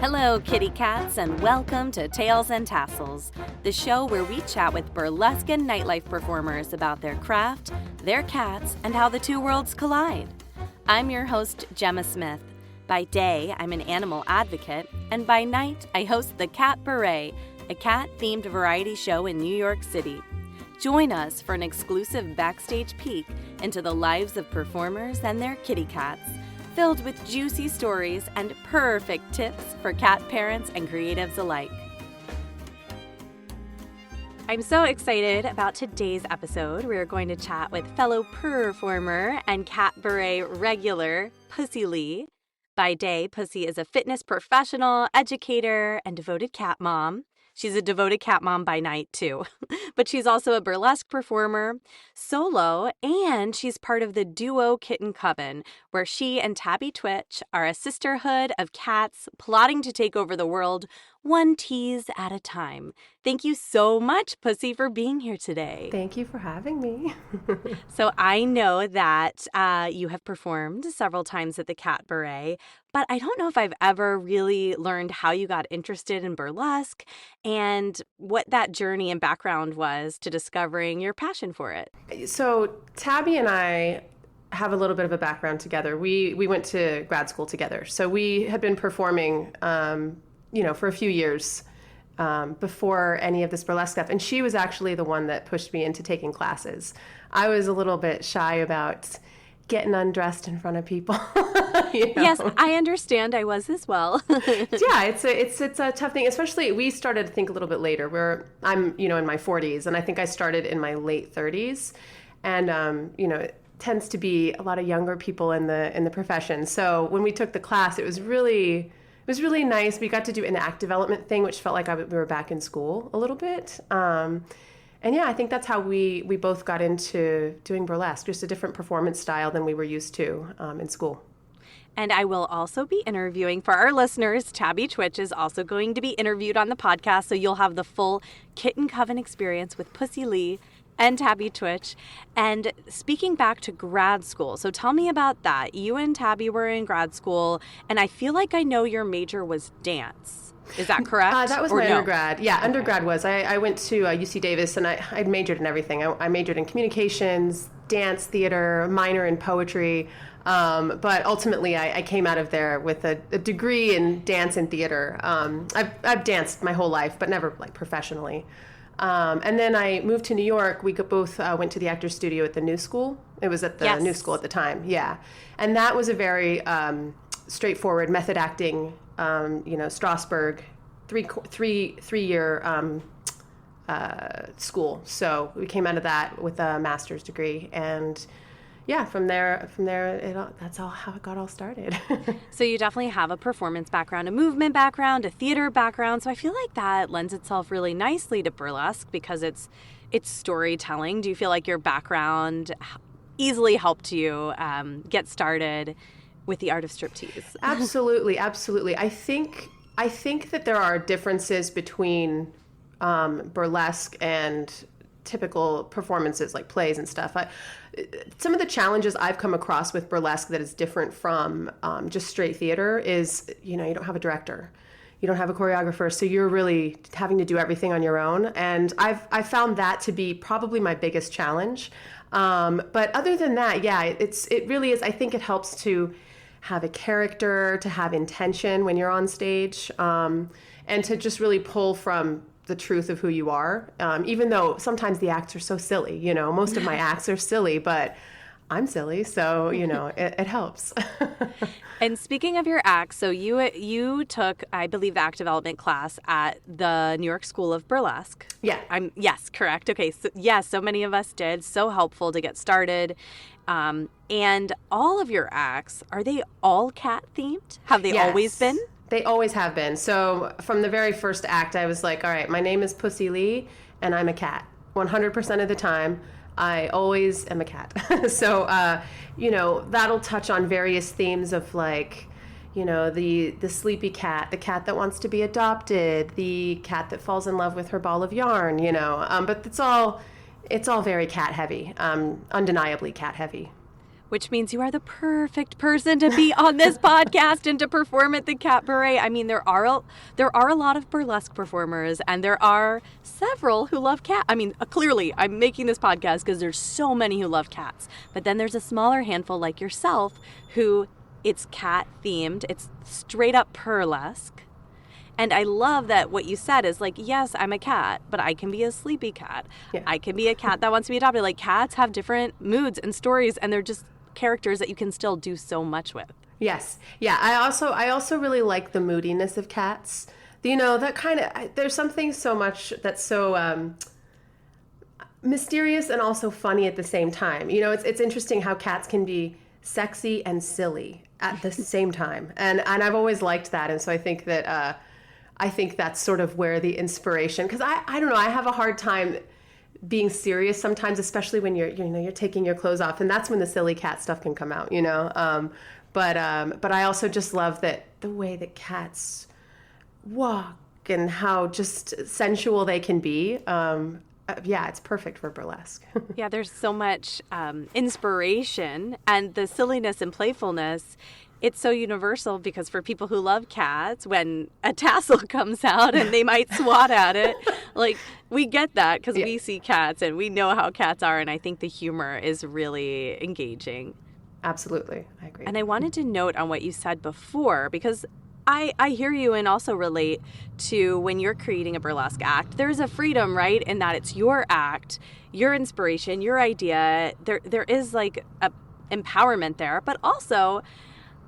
Hello, kitty cats, and welcome to Tails and Tassels, the show where we chat with burlesque and nightlife performers about their craft, their cats, and how the two worlds collide. I'm your host, Gemma Smith. By day, I'm an animal advocate, and by night, I host the Catbaret, a cat-themed variety show in New York City. Join us for an exclusive backstage peek into the lives of performers and their kitty cats, filled with juicy stories and perfect tips for cat parents and creatives alike. I'm so excited about today's episode. We are going to chat with fellow performer and Catbaret regular, Pussy Leigh. By day, Pussy is a fitness professional, educator, and devoted cat mom. She's a devoted cat mom by night, too. But she's also a burlesque performer, solo, and she's part of the duo Kitten Coven, where she and Tabby Twitch are a sisterhood of cats plotting to take over the world one tease at a time. Thank you so much, Pussy, for being here today. Thank you for having me. So I know that you have performed several times at the Catbaret, but I don't know if I've ever really learned how you got interested in burlesque and what that journey and background was to discovering your passion for it. So Tabby and I have a little bit of a background together. We went to grad school together. So we had been performing for a few years before any of this burlesque stuff. And she was actually the one that pushed me into taking classes. I was a little bit shy about getting undressed in front of people. Yes, I understand. I was as well. Yeah, it's a tough thing. Especially, we started to think a little bit later. Where I'm, in my 40s, and I think I started in my late 30s, and it tends to be a lot of younger people in the profession. So when we took the class, it was really nice. We got to do an act development thing, which felt like we were back in school a little bit. And yeah, I think that's how we both got into doing burlesque, just a different performance style than we were used to in school. And I will also be interviewing, for our listeners, Tabby Twitch is also going to be interviewed on the podcast, so you'll have the full Kitten Coven experience with Pussy Leigh and Tabby Twitch. And speaking back to grad school, so tell me about that. You and Tabby were in grad school, and I feel like I know your major was dance. Is that correct? That was my undergrad. Yeah, okay. Undergrad was. I went to UC Davis, and I majored in everything. I majored in communications, dance, theater, minor in poetry. But ultimately, I came out of there with a degree in dance and theater. I've danced my whole life, but never like professionally. And then I moved to New York. We both went to the Actors Studio at the New School. It was at the New School at the time, yeah. And that was a very straightforward method acting, Strasberg, three-year school. So we came out of that with a master's degree, and yeah, from there, that's how it got all started. So you definitely have a performance background, a movement background, a theater background. So I feel like that lends itself really nicely to burlesque because it's storytelling. Do you feel like your background easily helped you get started with the art of striptease? Absolutely. I think that there are differences between burlesque and typical performances like plays and stuff. Some of the challenges I've come across with burlesque that is different from just straight theater is, you don't have a director. You don't have a choreographer, so you're really having to do everything on your own. And I've found that to be probably my biggest challenge. But other than that, yeah, it really is. I think it helps to have a character, to have intention when you're on stage, and to just really pull from the truth of who you are, even though sometimes the acts are so silly. Most of my acts are silly, but I'm silly, so it helps. And speaking of your acts, so you took, I believe, the act development class at the New York School of Burlesque. Yeah. Yes, correct. Okay, so yes, so many of us did. So helpful to get started. And all of your acts, are they all cat themed? Have they always been? They always have been. So from the very first act, I was like, all right, my name is Pussy Leigh, and I'm a cat. 100% of the time, I always am a cat. So, that'll touch on various themes of like, the sleepy cat, the cat that wants to be adopted, the cat that falls in love with her ball of yarn, but it's all very cat heavy, undeniably cat heavy. Which means you are the perfect person to be on this podcast and to perform at the Catbaret. I mean, there are a lot of burlesque performers, and there are several who love cats. I mean, clearly, I'm making this podcast because there's so many who love cats. But then there's a smaller handful like yourself who it's cat themed. It's straight up burlesque. And I love that what you said is like, yes, I'm a cat, but I can be a sleepy cat. Yeah. I can be a cat that wants to be adopted. Like, cats have different moods and stories, and they're just characters that you can still do so much with. Yes. Yeah. I also really like the moodiness of cats. You know, that kind of, there's something so much that's so mysterious and also funny at the same time. You know, it's interesting how cats can be sexy and silly at the same time. And I've always liked that. And so I think that's sort of where the inspiration, because I don't know, I have a hard time being serious sometimes, especially when you're taking your clothes off, and that's when the silly cat stuff can come out, you know. But I also just love that the way that cats walk and how just sensual they can be. Yeah, it's perfect for burlesque. Yeah, there's so much inspiration, and the silliness and playfulness. It's so universal because for people who love cats, when a tassel comes out and they might swat at it, like, we get that because we see cats and we know how cats are. And I think the humor is really engaging. Absolutely. I agree. And I wanted to note on what you said before, because I hear you and also relate to when you're creating a burlesque act, there's a freedom, right? In that it's your act, your inspiration, your idea. There is like a empowerment there, but also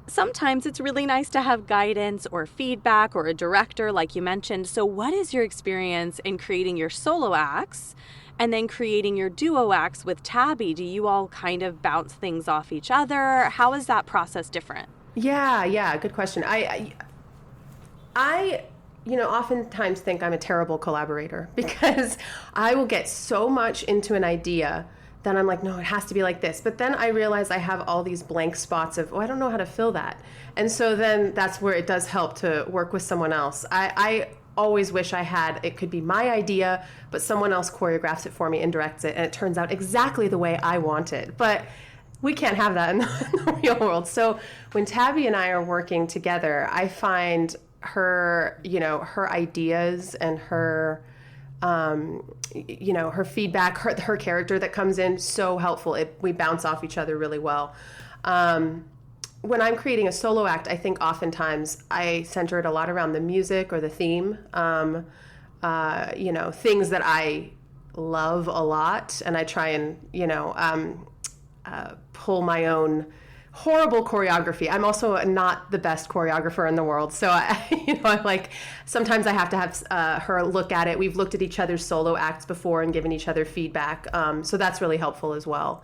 sometimes it's really nice to have guidance or feedback or a director, like you mentioned. So what is your experience in creating your solo acts and then creating your duo acts with Tabby? Do you all kind of bounce things off each other? How is that process different? Yeah, good question. I oftentimes think I'm a terrible collaborator because I will get so much into an idea then I'm like, no, it has to be like this. But then I realize I have all these blank spots of, I don't know how to fill that. And so then that's where it does help to work with someone else. I always wish it could be my idea, but someone else choreographs it for me and directs it, and it turns out exactly the way I want it. But we can't have that in the real world. So when Tabby and I are working together, I find her ideas and her her feedback, her character that comes in, so helpful. We bounce off each other really well. When I'm creating a solo act, I think oftentimes I center it a lot around the music or the theme, things that I love a lot, and I try and, pull my own horrible choreography. I'm also not the best choreographer in the world. So sometimes I have to have her look at it. We've looked at each other's solo acts before and given each other feedback. So that's really helpful as well.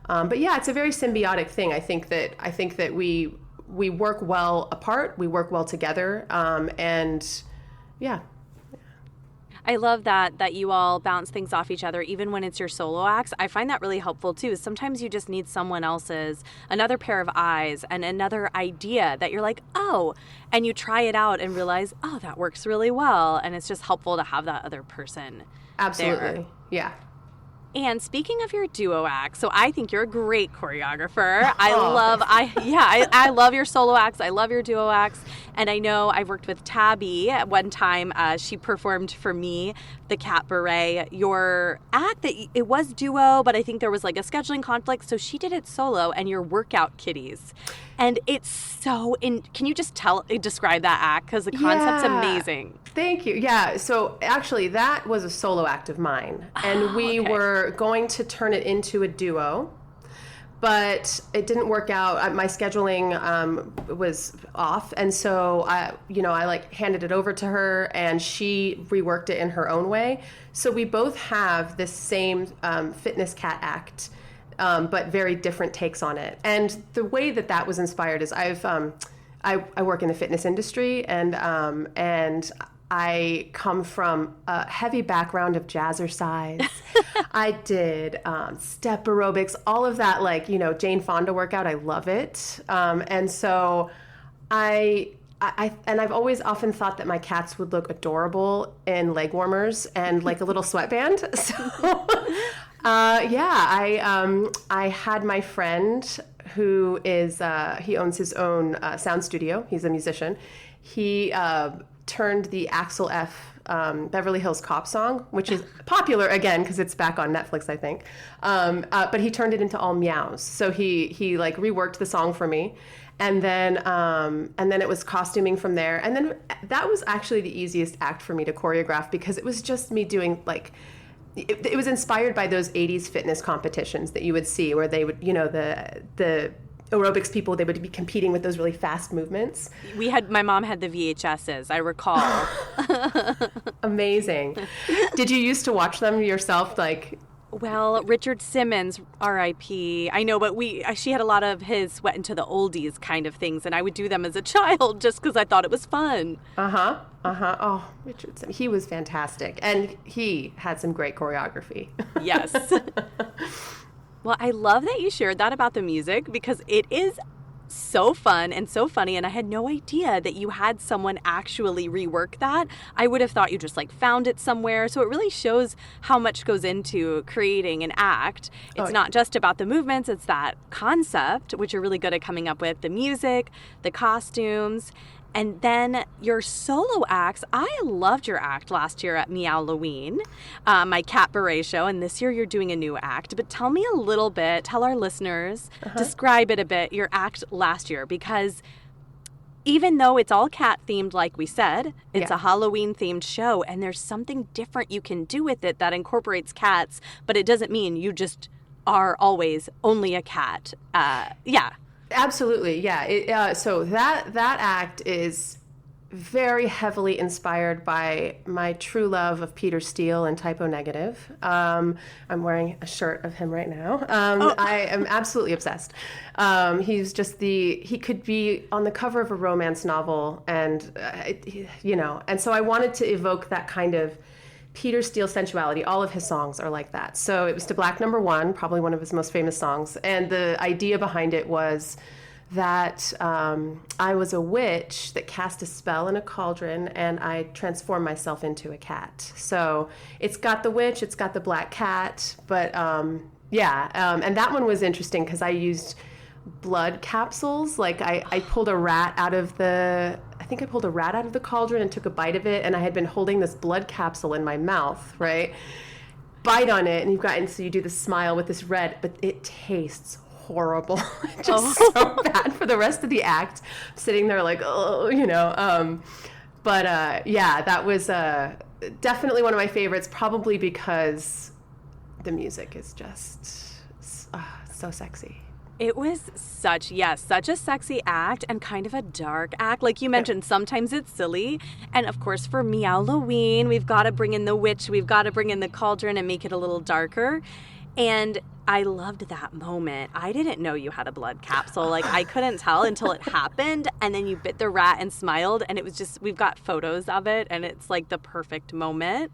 But yeah, it's a very symbiotic thing. I think that we work well apart, we work well together. And yeah. I love that you all bounce things off each other, even when it's your solo acts. I find that really helpful too. Sometimes you just need someone else's, another pair of eyes and another idea that you're like, oh, and you try it out and realize, oh, that works really well. And it's just helpful to have that other person. Absolutely. There. Yeah. And speaking of your duo act, so I think you're a great choreographer. I love your solo acts. I love your duo acts. And I know I've worked with Tabby at one time. She performed for me, the Catbaret, your act. It was duo, but I think there was like a scheduling conflict. So she did it solo, and your workout kitties. And it's so can you just describe that act? Because the concept's amazing. Thank you. Yeah. So actually that was a solo act of mine, and we were going to turn it into a duo, but it didn't work out. My scheduling was off, and so I handed it over to her, and she reworked it in her own way. So we both have this same fitness cat act, but very different takes on it. And the way that was inspired is I work in the fitness industry, and I come from a heavy background of jazzercise. I did step aerobics, all of that, Jane Fonda workout. I love it. And so I've always often thought that my cats would look adorable in leg warmers and like a little sweatband. So I had my friend who is, he owns his own sound studio. He's a musician. He turned the Axel F. Beverly Hills Cop song, which is popular again because it's back on Netflix, I think. But he turned it into all meows. So he like reworked the song for me, and then it was costuming from there. And then that was actually the easiest act for me to choreograph because it was just me doing like. It was inspired by those 80s fitness competitions that you would see where they would, the aerobics people, they would be competing with those really fast movements. My mom had the VHSs, I recall. Amazing. Did you used to watch them yourself? Well, Richard Simmons, R.I.P. I know, but she had a lot of his Wet into the Oldies kind of things, and I would do them as a child just because I thought it was fun. Oh, Richard Simmons. He was fantastic, and he had some great choreography. Yes. Well, I love that you shared that about the music because it is so fun and so funny, and I had no idea that you had someone actually rework that. I would have thought you just found it somewhere. So it really shows how much goes into creating an act. It's not just about the movements, it's that concept, which you're really good at coming up with, the music, the costumes. And then your solo acts, I loved your act last year at Meowloween, my Catbaret show, and this year you're doing a new act. But tell me a little bit, tell our listeners, describe it a bit, your act last year, because even though it's all cat themed, like we said, it's a Halloween themed show, and there's something different you can do with it that incorporates cats, but it doesn't mean you just are always only a cat. Absolutely, yeah. So that act is very heavily inspired by my true love of Peter Steele and Typo Negative. I'm wearing a shirt of him right now. I am absolutely obsessed. He's just he could be on the cover of a romance novel, and so I wanted to evoke that kind of Peter Steele sensuality. All of his songs are like that. So it was To Black Number One, probably one of his most famous songs. And the idea behind it was that I was a witch that cast a spell in a cauldron, and I transformed myself into a cat. So it's got the witch, it's got the black cat, but and that one was interesting because I used blood capsules. I pulled a rat out of the cauldron and took a bite of it, and I had been holding this blood capsule in my mouth, right? Bite on it, and so you do the smile with this red, but it tastes horrible. Just so bad for the rest of the act. I'm sitting there that was definitely one of my favorites, probably because the music is just so sexy. It was such a sexy act and kind of a dark act. Like you mentioned, sometimes it's silly. And of course, for Meowloween, we've got to bring in the witch, we've got to bring in the cauldron and make it a little darker. And I loved that moment. I didn't know you had a blood capsule. I couldn't tell until it happened. And then you bit the rat and smiled. And it was just, we've got photos of it. And it's the perfect moment.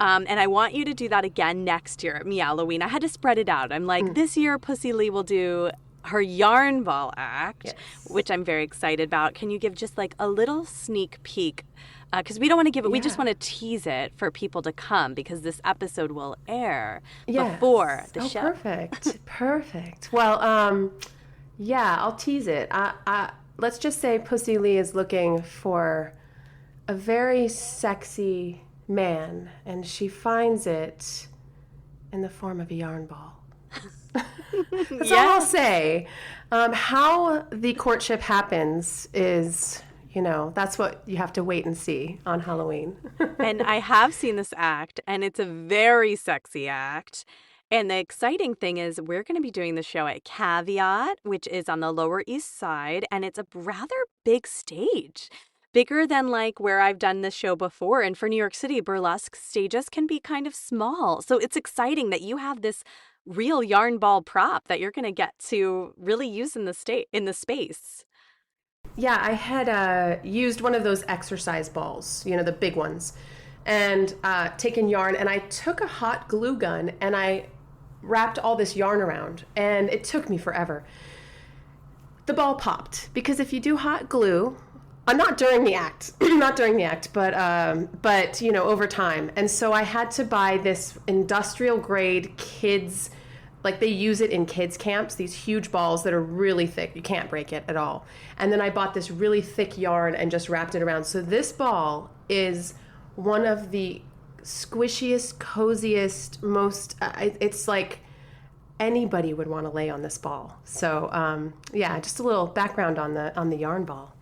And I want you to do that again next year at Meowloween. I had to spread it out. I'm this year, Pussy Leigh will do her yarn ball act, which I'm very excited about. Can you give just a little sneak peek? Because we don't want to give it, we just want to tease it for people to come because this episode will air before the show. Perfect. Well, I'll tease it. Let's just say Pussy Leigh is looking for a very sexy man, and she finds it in the form of a yarn ball. That's all I'll say. How the courtship happens is, that's what you have to wait and see on Halloween. And I have seen this act, and it's a very sexy act. And the exciting thing is we're going to be doing the show at Caveat, which is on the Lower East Side, and it's a rather big stage. Bigger than where I've done this show before. And for New York City, burlesque stages can be kind of small. So it's exciting that you have this real yarn ball prop that you're going to get to really use in the space. Yeah, I had used one of those exercise balls, the big ones, and taken yarn, and I took a hot glue gun and I wrapped all this yarn around, and it took me forever. The ball popped because if you do hot glue, not during the act, but over time. And so I had to buy this industrial grade kids like they use it in kids camps, these huge balls that are really thick. You can't break it at all. And then I bought this really thick yarn and just wrapped it around. So this ball is one of the squishiest, coziest, most, it's like anybody would want to lay on this ball. So yeah, just a little background on the yarn ball.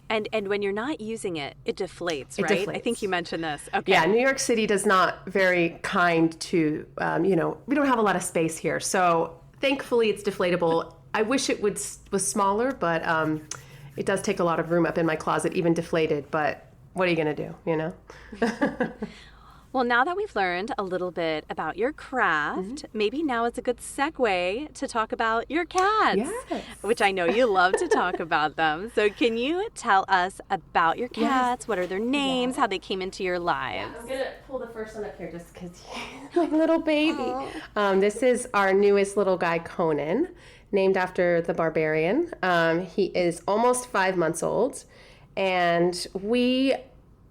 And when you're not using it, it deflates, right? Deflates. I think you mentioned this. Okay. Yeah, New York City does not very kind to, we don't have a lot of space here. So thankfully it's deflatable. I wish it was smaller, but it does take a lot of room up in my closet, even deflated. But what are you going to do, you know? Well, now that we've learned a little bit about your craft, maybe now is a good segue to talk about your cats, Yes. which I know you love to talk about them. So can you tell us about your cats? Yes. What are their names? How they came into your lives? I'm going to pull the first one up here just because he's my little baby. This is our newest little guy, Conan, named after the barbarian. He is almost 5 months old, and we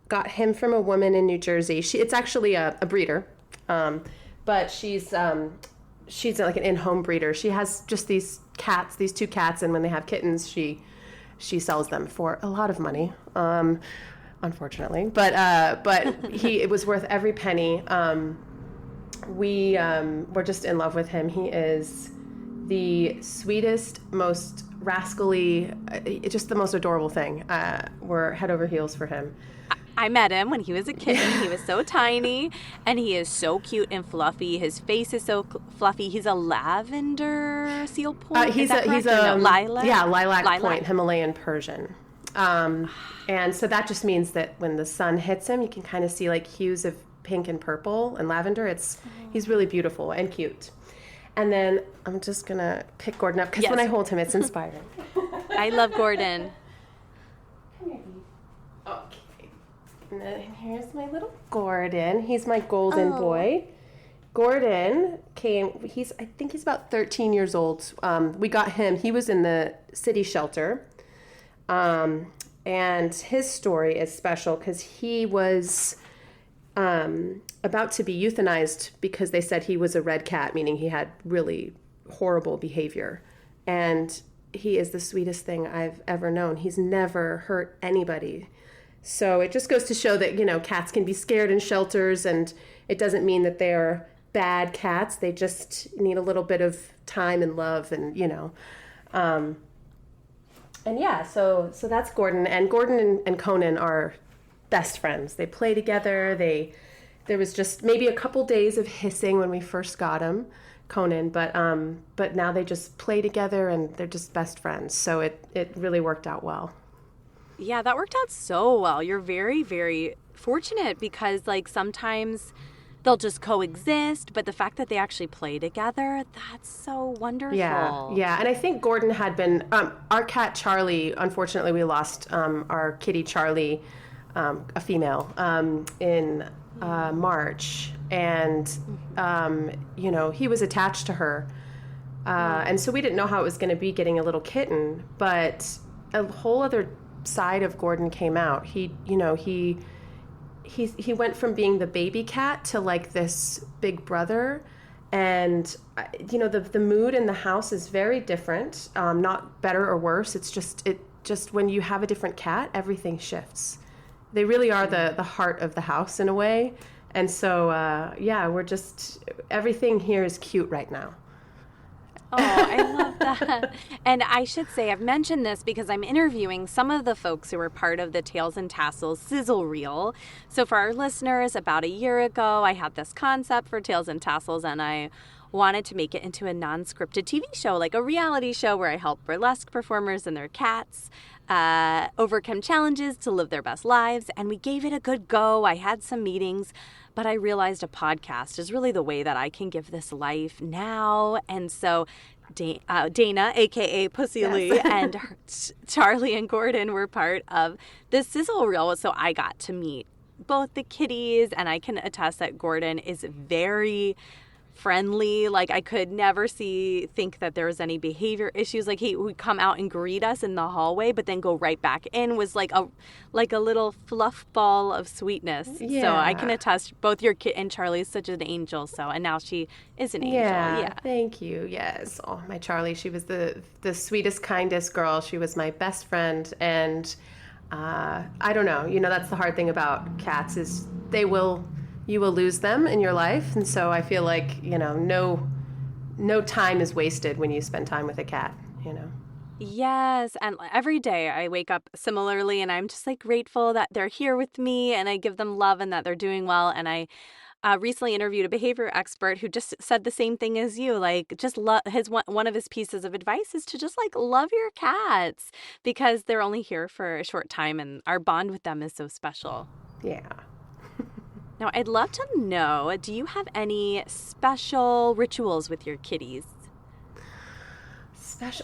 got him from a woman in New Jersey. It's actually a breeder, but she's like an in-home breeder. She has just these two cats, and when they have kittens, she sells them for a lot of money, unfortunately. But it was worth every penny. We're just in love with him. He is the sweetest, most rascally, just the most adorable thing. We're head over heels for him. I met him when he was a kitten. He was so tiny, and he is so cute and fluffy. His face is so fluffy. He's a lavender seal point. He's a lilac. Yeah, lilac point, Himalayan Persian. And so that just means that when the sun hits him, you can kind of see like hues of pink and purple and lavender. He's really beautiful and cute. And then I'm just gonna pick Gordon up because when I hold him, it's inspiring. I love Gordon. Come here, baby. Okay. And then here's my little Gordon. He's my golden boy. Gordon came, I think he's about 13 years old. We got him, he was in the city shelter. And his story is special because he was about to be euthanized because they said he was a red cat, meaning he had really horrible behavior. And he is the sweetest thing I've ever known. He's never hurt anybody. So it just goes to show that, cats can be scared in shelters, and it doesn't mean that they're bad cats. They just need a little bit of time and love, and, and yeah, so that's Gordon. And Gordon and Conan are best friends. They play together. There was just maybe a couple days of hissing when we first got him, Conan, but now they just play together, and they're just best friends. So it really worked out well. Yeah, that worked out so well. You're very, very fortunate because, sometimes they'll just coexist, but the fact that they actually play together, that's so wonderful. Yeah. And I think Gordon had been, our cat Charlie, unfortunately we lost our kitty Charlie, a female, in March. And, he was attached to her. And so we didn't know how it was going to be getting a little kitten, but a whole other side of Gordon came out. He went from being the baby cat to this big brother, and the mood in the house is very different. Not better or worse. It's just when you have a different cat, everything shifts. They really are the heart of the house in a way, and so everything here is cute right now. Oh, I love that. And I should say, I've mentioned this because I'm interviewing some of the folks who were part of the Tails and Tassels sizzle reel. So for our listeners, about a year ago, I had this concept for Tails and Tassels, and I wanted to make it into a non-scripted TV show, like a reality show where I help burlesque performers and their cats overcome challenges to live their best lives. And we gave it a good go. I had some meetings, but I realized a podcast is really the way that I can give this life now. And so Dana, a.k.a. Pussy Leigh, and Charlie and Gordon were part of the sizzle reel. So I got to meet both the kitties, and I can attest that Gordon is very friendly. Like I could never think that there was any behavior issues. Like he would come out and greet us in the hallway, but then go right back in. Was like a little fluff ball of sweetness. Yeah. So I can attest. Both your kid and Charlie is such an angel. So and now she is an angel. Yeah. Thank you. Yes. Oh, my Charlie. She was the sweetest, kindest girl. She was my best friend, and I don't know. That's the hard thing about cats is you will lose them in your life. And so I feel like, no time is wasted when you spend time with a cat, Yes. And every day I wake up similarly and I'm just like grateful that they're here with me and I give them love and that they're doing well. And I recently interviewed a behavior expert who just said the same thing as you. Like just one of his pieces of advice is to just like love your cats because they're only here for a short time and our bond with them is so special. Yeah. Now, I'd love to know, do you have any special rituals with your kitties?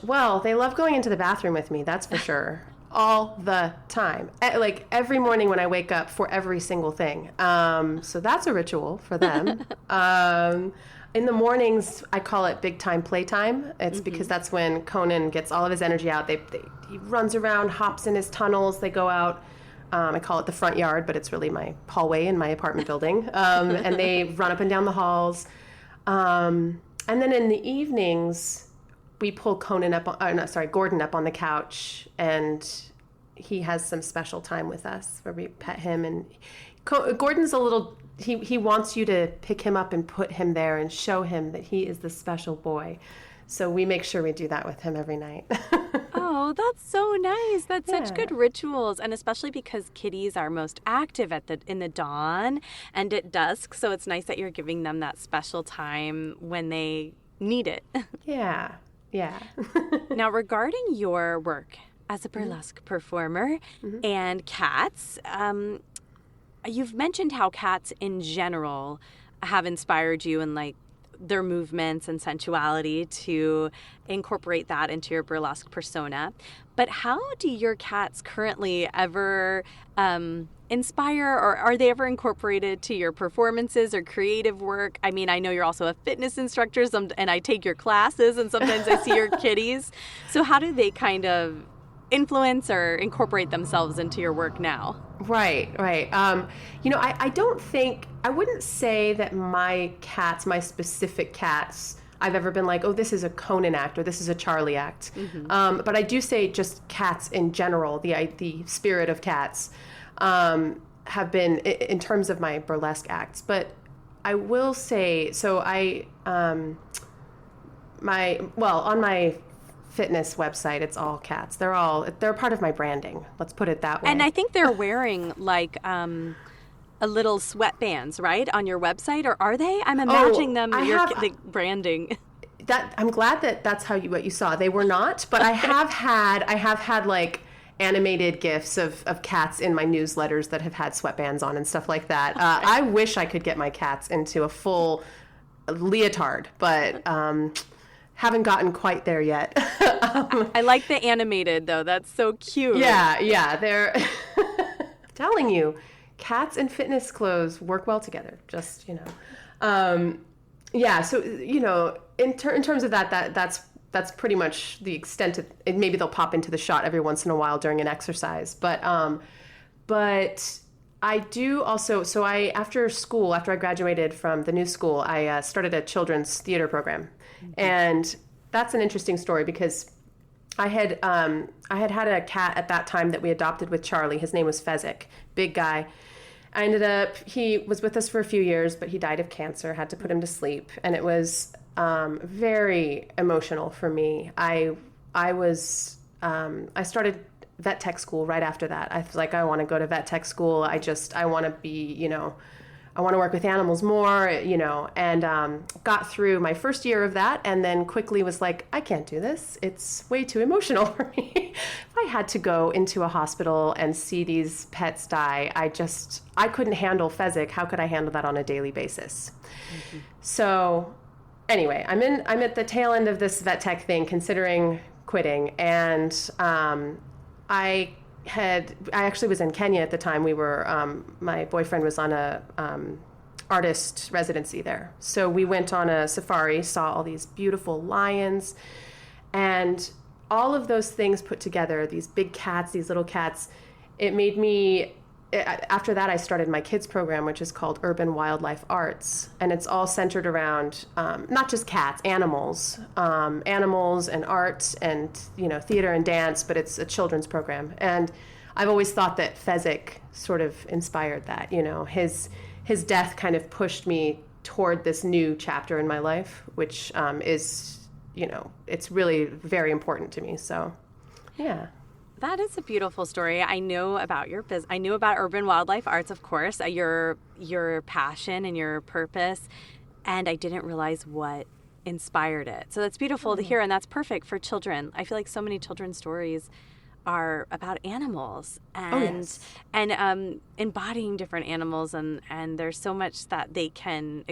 Well, they love going into the bathroom with me, that's for sure. All the time. Like every morning when I wake up for every single thing. So that's a ritual for them. In the mornings, I call it big time playtime. It's because that's when Conan gets all of his energy out. He runs around, hops in his tunnels, they go out. I call it the front yard, but it's really my hallway in my apartment building. And they run up and down the halls. And then in the evenings, we pull Gordon up on the couch, and he has some special time with us where we pet him. And Gordon's he wants you to pick him up and put him there and show him that he is the special boy. So we make sure we do that with him every night. Oh, that's so nice. That's such good rituals. And especially because kitties are most active in the dawn and at dusk. So it's nice that you're giving them that special time when they need it. Yeah. Now, regarding your work as a burlesque performer and cats, you've mentioned how cats in general have inspired you and like their movements and sensuality to incorporate that into your burlesque persona. But how do your cats currently ever inspire, or are they ever incorporated to your performances or creative work? I mean, I know you're also a fitness instructor, and I take your classes, and sometimes I see your kitties. So how do they kind of influence or incorporate themselves into your work now? Right. I wouldn't say that my specific cats, I've ever been like, oh, this is a Conan act or this is a Charlie act. But I do say just cats in general, the spirit of cats, have been in terms of my burlesque acts. But I will say, on my fitness website, it's all cats. They're part of my branding. Let's put it that way. And I think they're wearing like a little sweatbands, right, on your website, or are they? I'm imagining them. The branding. I'm glad that's what you saw. They were not, but I have had like animated GIFs of cats in my newsletters that have had sweatbands on and stuff like that. I wish I could get my cats into a full leotard, but haven't gotten quite there yet. I like the animated though. That's so cute. Yeah. They're telling you, cats and fitness clothes work well together. Just So in terms of that's pretty much the extent of it. Maybe they'll pop into the shot every once in a while during an exercise, but I do also. So after I graduated from the new school, I started a children's theater program, and that's an interesting story because I had had a cat at that time that we adopted with Charlie. His name was Fezzik, big guy. He was with us for a few years, but he died of cancer, had to put him to sleep. And it was very emotional for me. I started vet tech school right after that. I was like, I want to go to vet tech school. I want to be, I want to work with animals more, and got through my first year of that and then quickly was like, I can't do this. It's way too emotional for me. If I had to go into a hospital and see these pets die, I couldn't handle Fezzik. How could I handle that on a daily basis? Mm-hmm. So anyway, I'm at the tail end of this vet tech thing, considering quitting. And I actually was in Kenya at the time. We were, my boyfriend was on a artist residency there. So we went on a safari, saw all these beautiful lions, and all of those things put together, these big cats, these little cats, it made me, after that I started my kids program, which is called Urban Wildlife Arts. And it's all centered around not just cats, animals and art and, theater and dance, but it's a children's program. And I've always thought that Fezzik sort of inspired that, his death kind of pushed me toward this new chapter in my life, which is, it's really very important to me. So, yeah. That is a beautiful story. I know about your business. I knew about Urban Wildlife Arts, of course, your passion and your purpose, and I didn't realize what inspired it. So that's beautiful to hear, and that's perfect for children. I feel like so many children's stories are about animals and embodying different animals, and there's so much that they can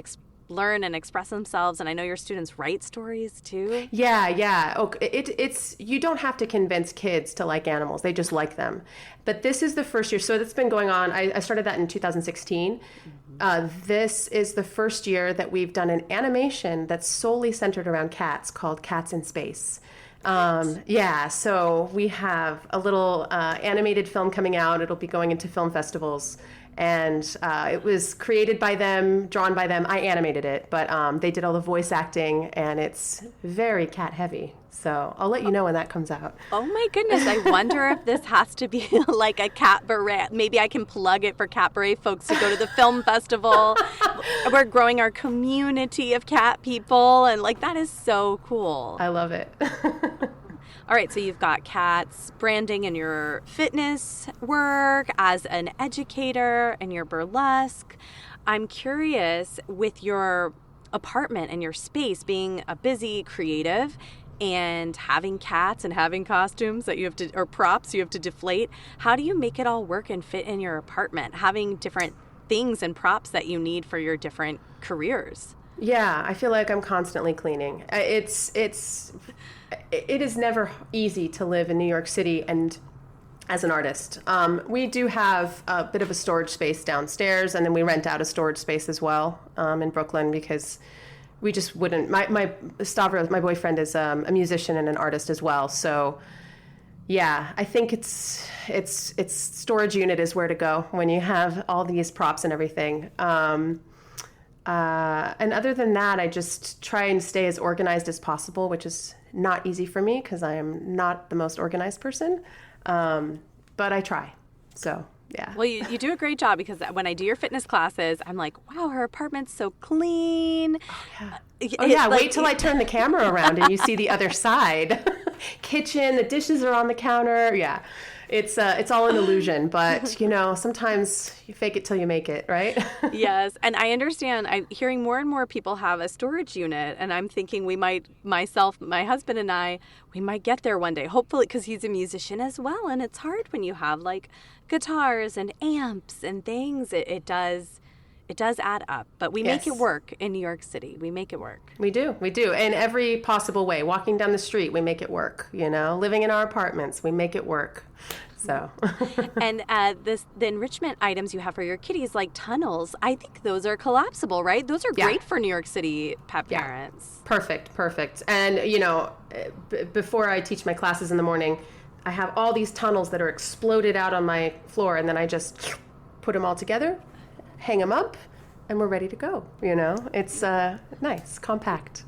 learn and express themselves. And I know your students write stories too. Yeah. It's you don't have to convince kids to like animals. They just like them. But this is the first year. So that's been going on. I started that in 2016. This is the first year that we've done an animation that's solely centered around cats called Cats in Space. So we have a little animated film coming out. It'll be going into film festivals. And it was created by them, drawn by them. I animated it, but they did all the voice acting, and it's very cat heavy. So I'll let you know when that comes out. Oh my goodness. I wonder if this has to be like a Catbaret. Maybe I can plug it for Catbaret folks to go to the film festival. We're growing our community of cat people, and that is so cool. I love it. All right, so you've got cats, branding in your fitness work, as an educator, and your burlesque. I'm curious, with your apartment and your space being a busy creative and having cats and having costumes that you have to, or props you have to deflate, how do you make it all work and fit in your apartment, having different things and props that you need for your different careers? Yeah, I feel like I'm constantly cleaning. It is never easy to live in New York City and as an artist. We do have a bit of a storage space downstairs, and then we rent out a storage space as well in Brooklyn, because we just wouldn't. My Stavros, my boyfriend, is a musician and an artist as well. So yeah, I think it's storage unit is where to go when you have all these props and everything. And other than that, I just try and stay as organized as possible, which is not easy for me because I am not the most organized person. But I try. So, yeah. Well, you do a great job, because when I do your fitness classes, I'm like, wow, her apartment's so clean. Oh, yeah. Wait till I turn the camera around and you see the other side. Kitchen, the dishes are on the counter. Yeah. It's all an illusion, but sometimes you fake it till you make it, right? Yes, and I understand. I'm hearing more and more people have a storage unit, and I'm thinking my husband and I, we might get there one day, hopefully, because he's a musician as well, and it's hard when you have guitars and amps and things. It does add up, but we make it work in New York City. We make it work. We do. In every possible way. Walking down the street, we make it work. Living in our apartments, we make it work. So. And the enrichment items you have for your kitties, like tunnels, I think those are collapsible, right? Those are great for New York City pet parents. Perfect. And, before I teach my classes in the morning, I have all these tunnels that are exploded out on my floor, and then I just put them all together, hang them up, and we're ready to go. It's nice, compact.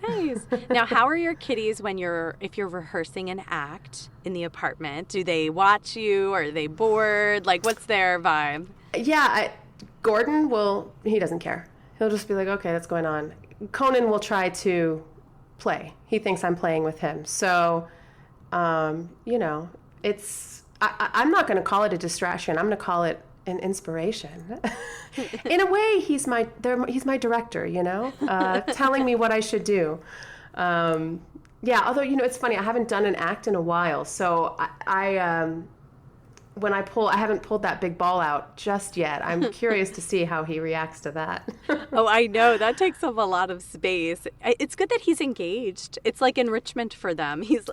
Nice. Now, how are your kitties if you're rehearsing an act in the apartment? Do they watch you? Are they bored? What's their vibe? Yeah, Gordon he doesn't care. He'll just be like, okay, that's going on. Conan will try to play. He thinks I'm playing with him. So, it's, I'm not going to call it a distraction. I'm going to call it an inspiration. In a way, he's my director, telling me what I should do. Although, it's funny, I haven't done an act in a while. So I haven't pulled that big ball out just yet. I'm curious to see how he reacts to that. Oh, I know. That takes up a lot of space. It's good that he's engaged. It's like enrichment for them. He's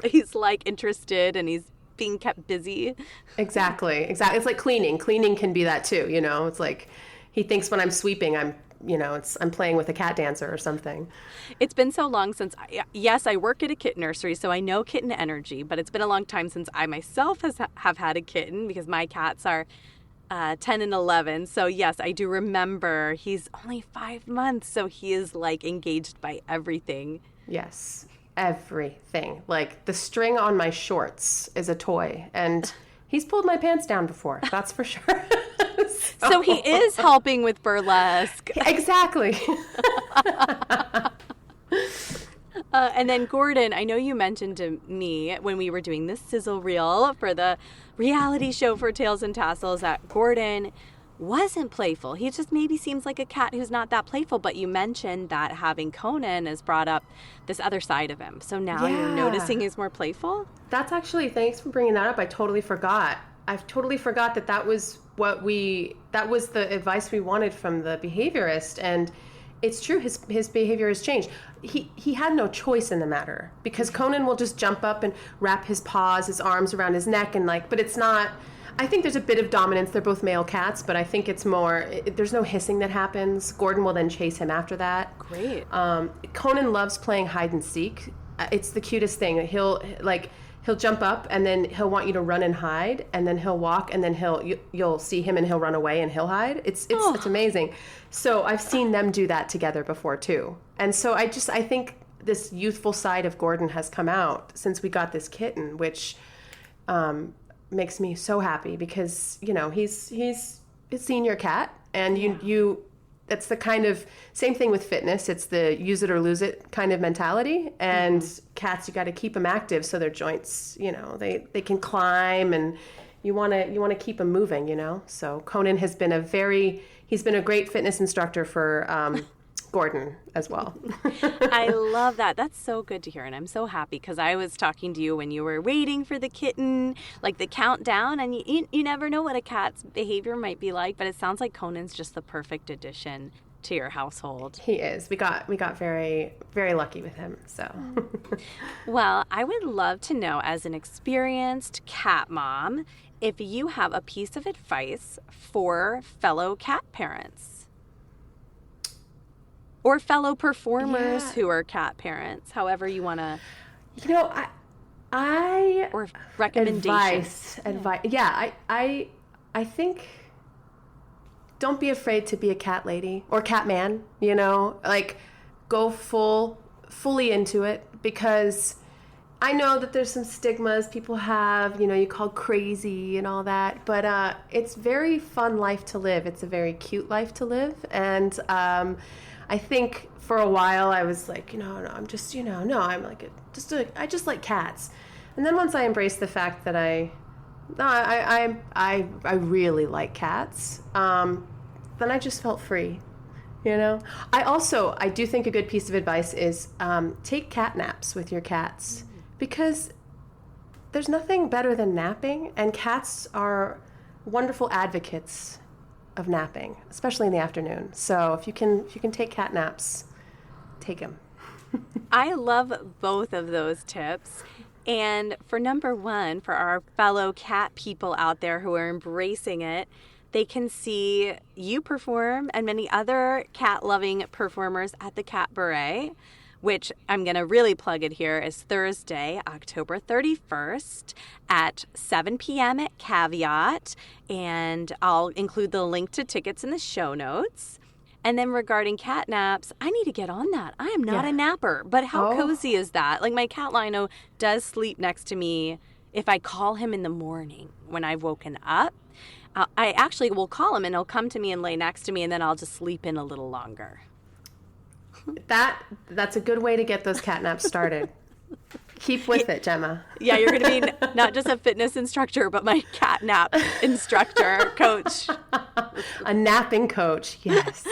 interested, and he's being kept busy. Exactly. It's like cleaning. Cleaning can be that too, It's like he thinks when I'm sweeping, I'm I'm playing with a cat dancer or something. It's been so long since, yes, I work at a kitten nursery, so I know kitten energy, but it's been a long time since I myself have had a kitten because my cats are 10 and 11. So yes, I do remember he's only 5 months, so he is like engaged by everything. Yes, everything. Like the string on my shorts is a toy, and he's pulled my pants down before, that's for sure. So he is helping with burlesque. Exactly. And then Gordon, I know you mentioned to me when we were doing the sizzle reel for the reality show for Tails and Tassels that Gordon wasn't playful. He just maybe seems like a cat who's not that playful, but you mentioned that having Conan has brought up this other side of him. So now you're noticing he's more playful? That's actually, thanks for bringing that up. I totally forgot. I've totally forgot that was the advice we wanted from the behaviorist. And it's true, his behavior has changed. He had no choice in the matter because Conan will just jump up and wrap his paws, his arms around his neck but it's not, I think there's a bit of dominance. They're both male cats, but I think it's more, there's no hissing that happens. Gordon will then chase him after that. Great. Conan loves playing hide and seek. It's the cutest thing. He'll jump up and then he'll want you to run and hide, and then he'll walk and then you'll see him and he'll run away and he'll hide. It's amazing. So I've seen them do that together before too. And so I think this youthful side of Gordon has come out since we got this kitten, which makes me so happy because, he's a senior cat, and you it's the kind of same thing with fitness. It's the use it or lose it kind of mentality. And cats, you got to keep them active so their joints, they can climb, and you want to keep them moving, So Conan has been he's been a great fitness instructor for Gordon as well. I love that. That's so good to hear. And I'm so happy because I was talking to you when you were waiting for the kitten, like the countdown, and you never know what a cat's behavior might be like, but it sounds like Conan's just the perfect addition to your household. He is. We got very, very lucky with him. So, well, I would love to know, as an experienced cat mom, if you have a piece of advice for fellow cat parents. Or fellow performers who are cat parents, however you want to. I or recommendations. Advice. Yeah, I think don't be afraid to be a cat lady or cat man. Go fully into it, because I know that there's some stigmas people have. You called crazy and all that, but it's very fun life to live. It's a very cute life to live, and I think for a while I was like, no, I'm just, no, I'm like, I just like cats. And then once I embraced the fact that I really like cats, then I just felt free, I do think a good piece of advice is take cat naps with your cats, because there's nothing better than napping, and cats are wonderful advocates of napping, especially in the afternoon. So if you can take cat naps, take them. I love both of those tips. And for number one, for our fellow cat people out there who are embracing it, they can see you perform and many other cat-loving performers at the Catbaret, which I'm going to really plug it here, is Thursday, October 31st at 7 p.m. at Caveat. And I'll include the link to tickets in the show notes. And then regarding cat naps, I need to get on that. I am not a napper, but how cozy is that? Like, my cat Lino does sleep next to me if I call him in the morning when I've woken up. I actually will call him and he'll come to me and lay next to me, and then I'll just sleep in a little longer. That's a good way to get those cat naps started. Keep with it, Gemma. Yeah, you're going to be not just a fitness instructor, but my cat nap instructor, coach. A napping coach, yes.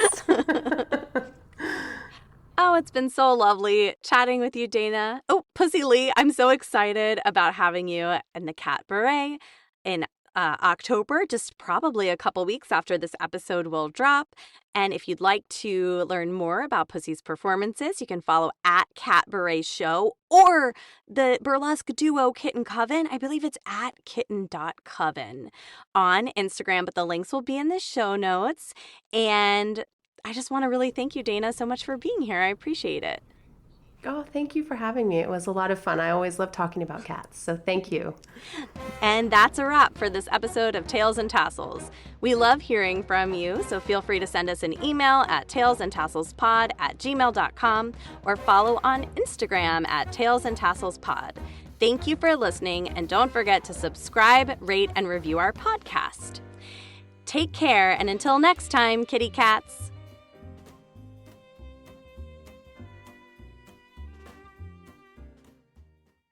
Oh, it's been so lovely chatting with you, Dana. Oh, Pussy Leigh, I'm so excited about having you in the Catbaret in October, just probably a couple weeks after this episode will drop. And if you'd like to learn more about Pussy's performances, you can follow at Catbaret Show or the burlesque duo Kitten Coven. I believe it's at kitten.coven on Instagram, but the links will be in the show notes. And I just want to really thank you, Dana, so much for being here. I appreciate it. Oh, thank you for having me. It was a lot of fun. I always love talking about cats, so thank you. And that's a wrap for this episode of Tails and Tassels. We love hearing from you, so feel free to send us an email at tailsandtasselspod@gmail.com or follow on Instagram at tailsandtasselspod. Thank you for listening, and don't forget to subscribe, rate, and review our podcast. Take care, and until next time, kitty cats.